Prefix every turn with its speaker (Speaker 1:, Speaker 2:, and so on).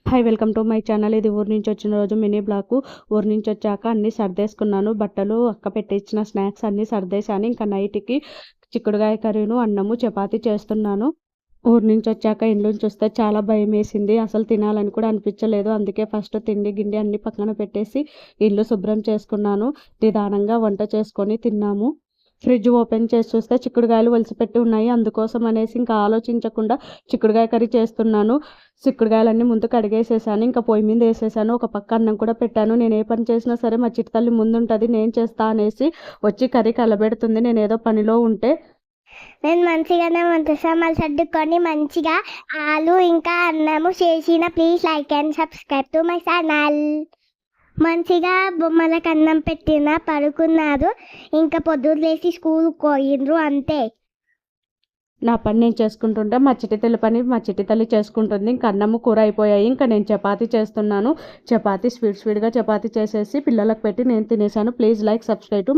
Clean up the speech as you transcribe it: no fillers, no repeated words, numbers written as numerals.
Speaker 1: Hi welcome to my channel. ఇది ఊరు నుంచి వచ్చిన రోజు మినీ బ్లాగు. ఊరు నుంచి వచ్చాక అన్నీ సర్దేసుకున్నాను. బట్టలు, అక్క పెట్టించిన స్నాక్స్ అన్నీ సర్దేశాను. ఇంకా నైట్కి చిక్కుడుకాయ కర్రీను, అన్నము, చపాతీ చేస్తున్నాను. ఊరు నుంచి వచ్చాక ఇండ్లను చూస్తే చాలా భయం వేసింది. అసలు తినాలని కూడా అనిపించలేదు. అందుకే ఫస్ట్ తిండి గిండి అన్నీ పక్కన పెట్టేసి ఇల్లు శుభ్రం చేసుకున్నాను. నిదానంగా వంట చేసుకొని తిన్నాము. ఫ్రిడ్జ్ ఓపెన్ చేసి చూస్తే చిక్కుడుకాయలు ఒలిసిపెట్టి ఉన్నాయి. అందుకోసం అనేసి ఇంకా ఆలోచించకుండా చిక్కుడుకాయ కర్రీ చేస్తున్నాను. చిక్కుడుకాయలన్నీ ముందు కడిగేసేసాను. ఇంకా పొయ్యి మీద వేసేసాను. ఒక పక్క అన్నం కూడా పెట్టాను. నేను ఏ పని చేసినా సరే మా చిట్టి తల్లి ముందుంటుంది, నేను చేస్తా అనేసి వచ్చి కర్రీ కలబెడుతుంది నేను ఏదో పనిలో ఉంటే.
Speaker 2: నేను మంచిగానే వంట సామాన్లు సర్దుకొని మంచిగా ఆలు ఇంకా అన్నము చేసిన. Please like and subscribe to my channel. మంచిగా బొమ్మలకు అన్నం పెట్టిన పడుకున్నారు. ఇంకా పొద్దున్న లేచి స్కూల్కి పోయిండ్రు అంతే.
Speaker 1: నా పని నేను చేసుకుంటుంటే మా చిట్టి తల్లి పని మా చిట్టి తల్లి చేసుకుంటుంది. ఇంకా అన్నము కూర అయిపోయాయి. ఇంకా నేను చపాతీ చేస్తున్నాను. చపాతీ స్పీడ్గా చపాతీ చేసేసి పిల్లలకు పెట్టి నేను తినేసాను. Please like subscribe to my